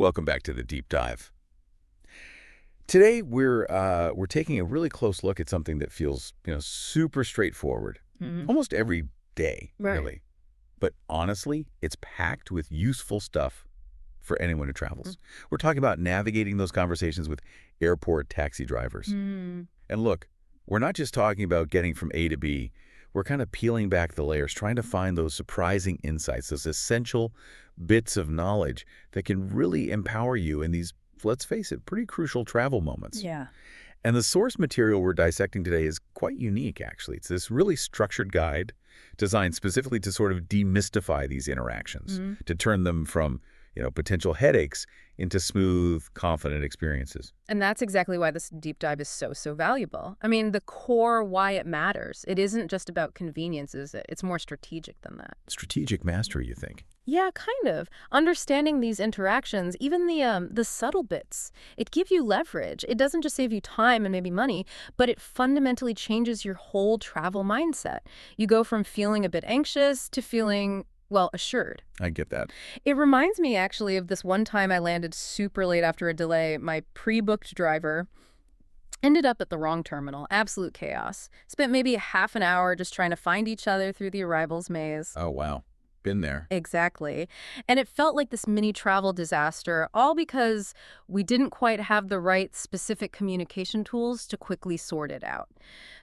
Welcome back to the deep dive. Today we're taking a really close look at something that feels, super straightforward. Almost every day, Right. really. But honestly, it's packed with useful stuff for anyone who travels. We're talking about navigating those conversations with airport taxi drivers. Mm. And look, we're not just talking about getting from A to B. We're kind of peeling back the layers, trying to find those surprising insights, those essential bits of knowledge that can really empower you in these, let's face it, pretty crucial travel moments. Yeah. And the source material we're dissecting today is quite unique, actually. It's this really structured guide designed specifically to sort of demystify these interactions, to turn them from, potential headaches into smooth, confident experiences. And that's exactly why this deep dive is so valuable. I mean, the core why it matters. It isn't just about convenience, is it? It's more strategic than that. Strategic mastery, you think? Yeah, kind of. Understanding these interactions, even the subtle bits, it gives you leverage. It doesn't just save you time and maybe money, but it fundamentally changes your whole travel mindset. You go from feeling a bit anxious to feeling, well, assured. I get that. It reminds me actually of this one time I landed super late after a delay. My pre-booked driver ended up at the wrong terminal. Absolute chaos. Spent maybe a half an hour just trying to find each other through the arrivals maze. Oh, wow. Been there. Exactly. And it felt like this mini travel disaster, all because we didn't quite have the right specific communication tools to quickly sort it out.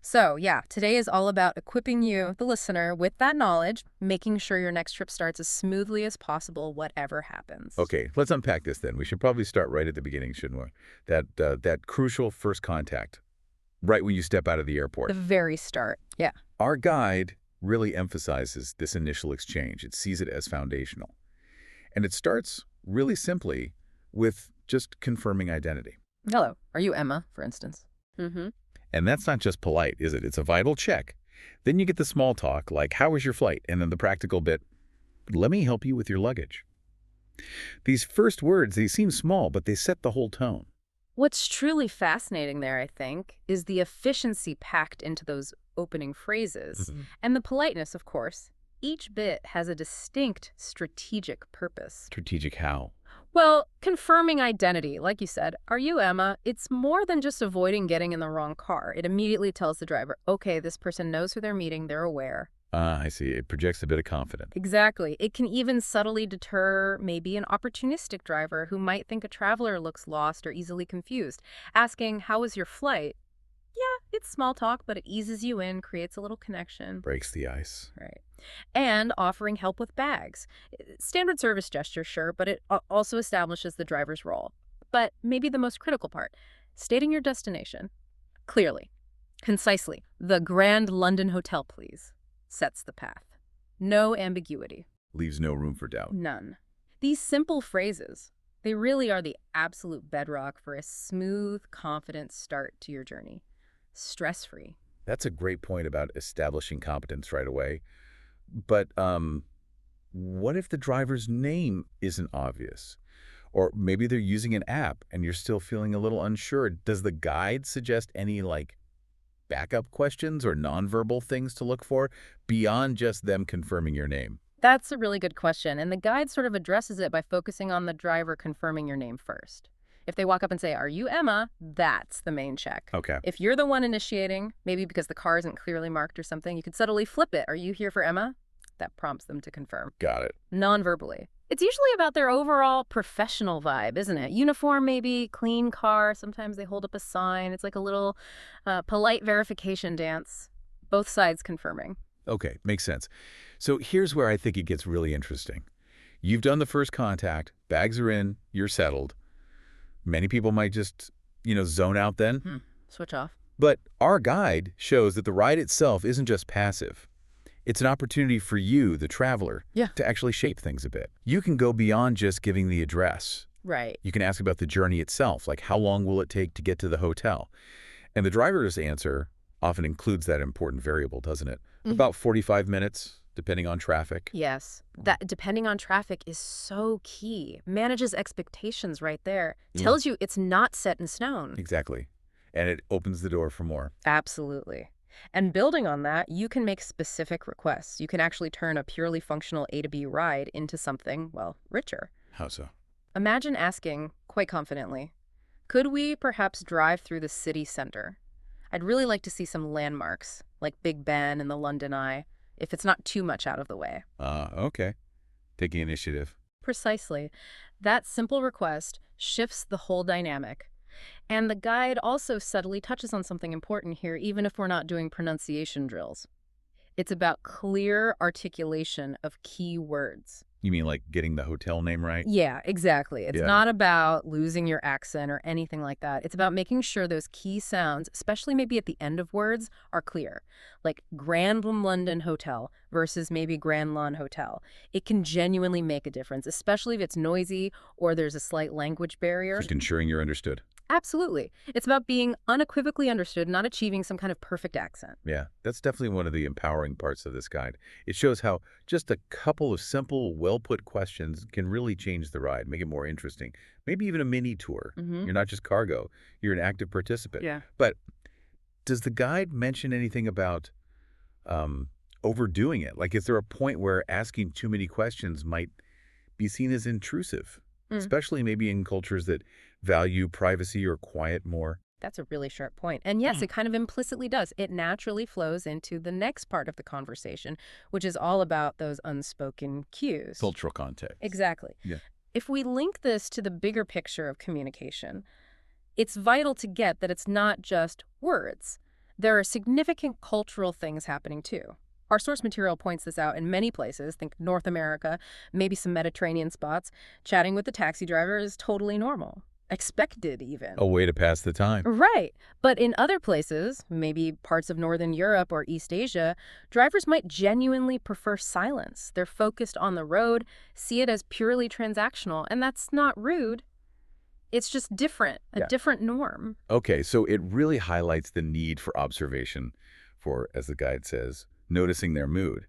So yeah, today is all about equipping you, the listener, with that knowledge, making sure your next trip starts as smoothly as possible, whatever happens. Okay, let's unpack this then. We should probably start right at the beginning, shouldn't we? That crucial first contact, right when you step out of the airport. The very start. Yeah. Our guide really emphasizes this initial exchange. It sees it as foundational. And it starts really simply with just confirming identity. Hello. Are you Emma, for instance? Mm-hmm. And that's not just polite, is it? It's a vital check. Then you get the small talk, like, how was your flight? And then the practical bit, let me help you with your luggage. These first words, they seem small, but they set the whole tone. What's truly fascinating there, I think, is the efficiency packed into those opening phrases. And the politeness, of course. Each bit has a distinct strategic purpose. Strategic how? Well, confirming identity, like you said, are you Emma? It's more than just avoiding getting in the wrong car. It immediately tells the driver, okay, this person knows who they're meeting, they're aware. I see. It projects a bit of confidence. Exactly. It can even subtly deter maybe an opportunistic driver who might think a traveler looks lost or easily confused. Asking, how was your flight? Yeah, it's small talk, but it eases you in, creates a little connection. Breaks the ice. Right. And offering help with bags. Standard service gesture, sure, but it also establishes the driver's role. But maybe the most critical part, stating your destination. Clearly, concisely. The Grand London Hotel, please. Sets the path. No ambiguity. Leaves no room for doubt. None. These simple phrases, they really are the absolute bedrock for a smooth, confident start to your journey. Stress-free. That's a great point about establishing competence right away. But what if the driver's name isn't obvious? Or maybe they're using an app and you're still feeling a little unsure. Does the guide suggest any, backup questions or nonverbal things to look for beyond just them confirming your name? That's a really good question, and the guide sort of addresses it by focusing on the driver confirming your name first. If they walk up and say, are you Emma? That's the main check. Okay. If you're the one initiating, maybe because the car isn't clearly marked or something, you could subtly flip it. Are you here for Emma? That prompts them to confirm. Got it. Non-verbally. It's usually about their overall professional vibe, isn't it? Uniform maybe, clean car. Sometimes they hold up a sign. It's like a little polite verification dance. Both sides confirming. Okay, makes sense. So here's where I think it gets really interesting. You've done the first contact, bags are in, you're settled. Many people might just, zone out then. Switch off. But our guide shows that the ride itself isn't just passive. It's an opportunity for you, the traveler, to actually shape things a bit. You can go beyond just giving the address. Right. You can ask about the journey itself, like how long will it take to get to the hotel? And the driver's answer often includes that important variable, doesn't it? About 45 minutes, depending on traffic. Yes. That depending on traffic is so key. Manages expectations right there. Tells you it's not set in stone. Exactly. And it opens the door for more. Absolutely. And building on that, you can make specific requests. You can actually turn a purely functional A to B ride into something, well, richer. How so? Imagine asking, quite confidently, could we perhaps drive through the city center? I'd really like to see some landmarks, like Big Ben and the London Eye, if it's not too much out of the way. Okay. Taking initiative. Precisely. That simple request shifts the whole dynamic. And the guide also subtly touches on something important here, even if we're not doing pronunciation drills. It's about clear articulation of key words. You mean like getting the hotel name right? Yeah, exactly. It's Yeah. not about losing your accent or anything like that. It's about making sure those key sounds, especially maybe at the end of words, are clear. Like Grand London Hotel versus maybe Grand Lawn Hotel. It can genuinely make a difference, especially if it's noisy or there's a slight language barrier. Just ensuring you're understood. Absolutely. It's about being unequivocally understood, not achieving some kind of perfect accent. Yeah, that's definitely one of the empowering parts of this guide. It shows how just a couple of simple, well-put questions can really change the ride, make it more interesting. Maybe even a mini tour. You're not just cargo, you're an active participant. Yeah. But does the guide mention anything about overdoing it? Like, is there a point where asking too many questions might be seen as intrusive, especially maybe in cultures that value privacy or quiet more? That's a really sharp point. And yes, it kind of implicitly does. It naturally flows into the next part of the conversation, which is all about those unspoken cues. Cultural context. Exactly. Yeah. If we link this to the bigger picture of communication, it's vital to get that it's not just words. There are significant cultural things happening too. Our source material points this out in many places. Think North America, maybe some Mediterranean spots. Chatting with the taxi driver is totally normal. Expected, even. A way to pass the time. Right. But in other places, maybe parts of Northern Europe or East Asia, drivers might genuinely prefer silence. They're focused on the road, see it as purely transactional, and that's not rude. It's just different, a different norm. Okay, so it really highlights the need for observation for, as the guide says, noticing their mood.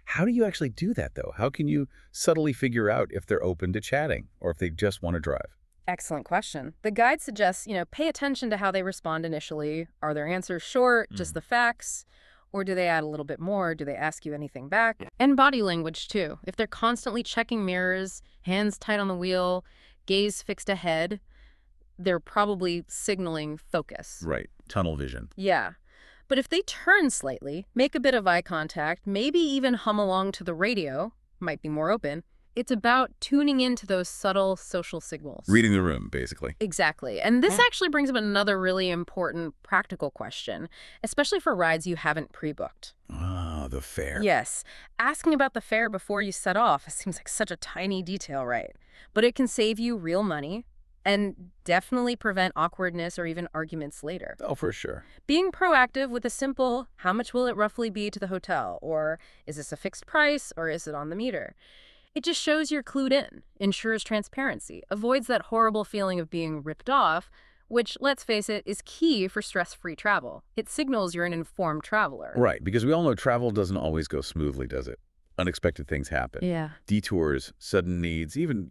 How do you actually do that, though? How can you subtly figure out if they're open to chatting or if they just want to drive? Excellent question. The guide suggests, pay attention to how they respond initially. Are their answers short, just the facts? Or do they add a little bit more? Do they ask you anything back? And body language, too. If they're constantly checking mirrors, hands tight on the wheel, gaze fixed ahead, they're probably signaling focus. Right. Tunnel vision. Yeah. But if they turn slightly, make a bit of eye contact, maybe even hum along to the radio, might be more open, it's about tuning into those subtle social signals. Reading the room, basically. Exactly. And this actually brings up another really important practical question, especially for rides you haven't pre-booked. Ah, the fare. Yes. Asking about the fare before you set off seems like such a tiny detail, right? But it can save you real money and definitely prevent awkwardness or even arguments later. Oh, for sure. Being proactive with a simple, how much will it roughly be to the hotel? Or is this a fixed price? Or is it on the meter? It just shows you're clued in, ensures transparency, avoids that horrible feeling of being ripped off, which, let's face it, is key for stress-free travel. It signals you're an informed traveler. Right, because we all know travel doesn't always go smoothly, does it? Unexpected things happen. Yeah. Detours, sudden needs, even,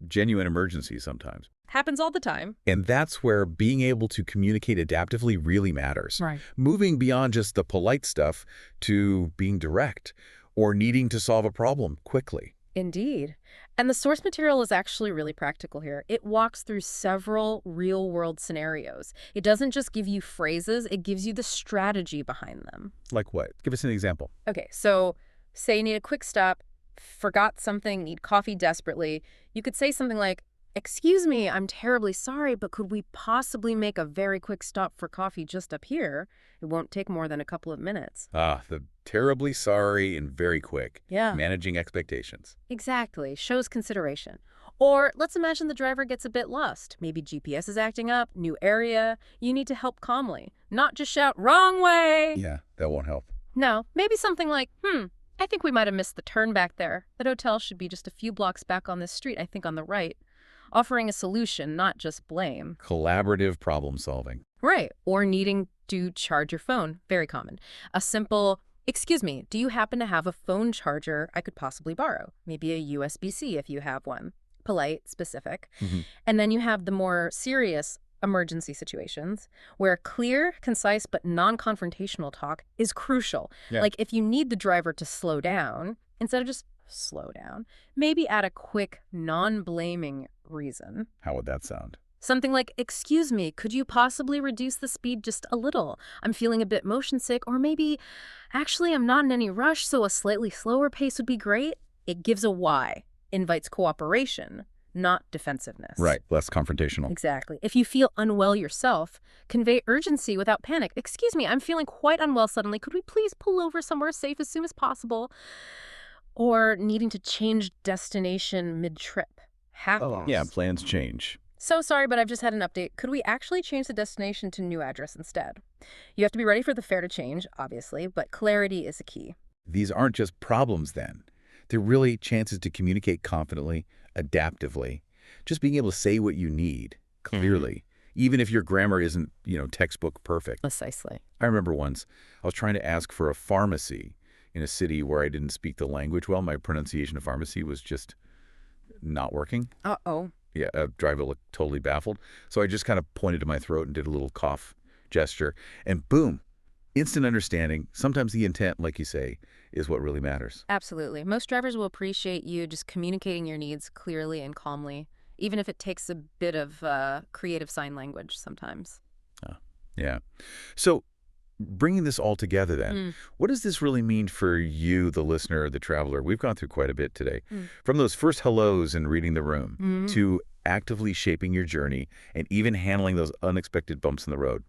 genuine emergencies sometimes. Happens all the time. And that's where being able to communicate adaptively really matters. Right. Moving beyond just the polite stuff to being direct or needing to solve a problem quickly. Indeed. And the source material is actually really practical here. It walks through several real-world scenarios. It doesn't just give you phrases, it gives you the strategy behind them. Like what? Give us an example. Okay, so say you need a quick stop, forgot something, need coffee desperately. You could say something like, "Excuse me, I'm terribly sorry, but could we possibly make a very quick stop for coffee just up here? It won't take more than a couple of minutes." Ah, the terribly sorry and very quick. Yeah. Managing expectations. Exactly. Shows consideration. Or let's imagine the driver gets a bit lost. Maybe GPS is acting up, new area. You need to help calmly, not just shout, "Wrong way!" Yeah, that won't help. No, maybe something like, I think we might have missed the turn back there. That hotel should be just a few blocks back on this street, I think on the right. Offering a solution, not just blame. Collaborative problem solving. Right. Or needing to charge your phone. Very common. A simple, "Excuse me, do you happen to have a phone charger I could possibly borrow?" Maybe a USB-C if you have one. Polite, specific. And then you have the more serious emergency situations where clear, concise, but non-confrontational talk is crucial. Yeah. Like if you need the driver to slow down, instead of just slow down. Maybe add a quick, non-blaming reason. How would that sound? Something like, excuse me, could you possibly reduce the speed just a little? I'm feeling a bit motion sick, or maybe, actually, I'm not in any rush, so a slightly slower pace would be great. It gives a why, invites cooperation, not defensiveness. Right, less confrontational. Exactly. If you feel unwell yourself, convey urgency without panic. Excuse me, I'm feeling quite unwell suddenly. Could we please pull over somewhere safe as soon as possible? Or needing to change destination mid-trip. Happens. Yeah, plans change. So sorry, but I've just had an update. Could we actually change the destination to new address instead? You have to be ready for the fare to change, obviously, but clarity is a key. These aren't just problems then. They're really chances to communicate confidently, adaptively, just being able to say what you need clearly, even if your grammar isn't, textbook perfect. Precisely. I remember once I was trying to ask for a pharmacy in a city where I didn't speak the language well. My pronunciation of pharmacy was just not working. Uh-oh. Yeah, a driver looked totally baffled. So I just kind of pointed to my throat and did a little cough gesture, and boom, instant understanding. Sometimes the intent, like you say, is what really matters. Absolutely. Most drivers will appreciate you just communicating your needs clearly and calmly, even if it takes a bit of creative sign language sometimes. Yeah. So bringing this all together then, what does this really mean for you, the listener, the traveler? We've gone through quite a bit today. From those first hellos and reading the room to actively shaping your journey and even handling those unexpected bumps in the road.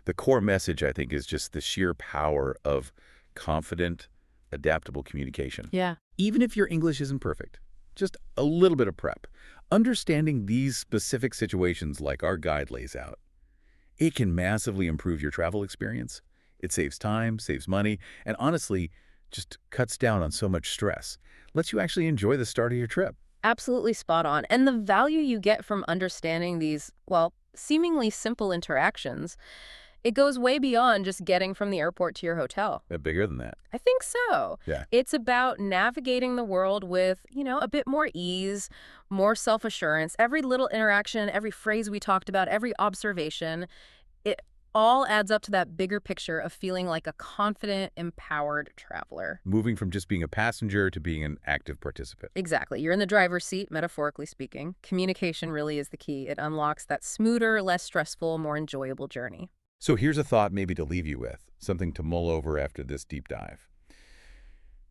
The core message, I think, is just the sheer power of confident, adaptable communication. Yeah. Even if your English isn't perfect, just a little bit of prep. Understanding these specific situations like our guide lays out, it can massively improve your travel experience. It saves time, saves money, and honestly, just cuts down on so much stress. Lets you actually enjoy the start of your trip. Absolutely spot on. And the value you get from understanding these, well, seemingly simple interactions, it goes way beyond just getting from the airport to your hotel. A bit bigger than that. I think so. Yeah. It's about navigating the world with, a bit more ease, more self-assurance. Every little interaction, every phrase we talked about, every observation, it all adds up to that bigger picture of feeling like a confident, empowered traveler. Moving from just being a passenger to being an active participant. Exactly. You're in the driver's seat, metaphorically speaking. Communication really is the key. It unlocks that smoother, less stressful, more enjoyable journey. So here's a thought maybe to leave you with, something to mull over after this deep dive.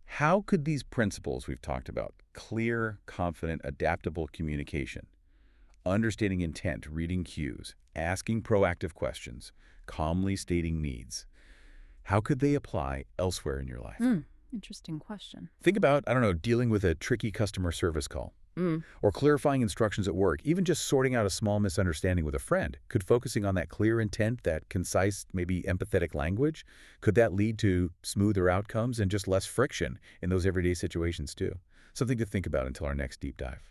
How could these principles we've talked about, clear, confident, adaptable communication, understanding intent, reading cues, asking proactive questions, calmly stating needs, how could they apply elsewhere in your life? Interesting question. Think about, dealing with a tricky customer service call. Or clarifying instructions at work, even just sorting out a small misunderstanding with a friend. Could focusing on that clear intent, that concise, maybe empathetic language, could that lead to smoother outcomes and just less friction in those everyday situations too? Something to think about until our next deep dive.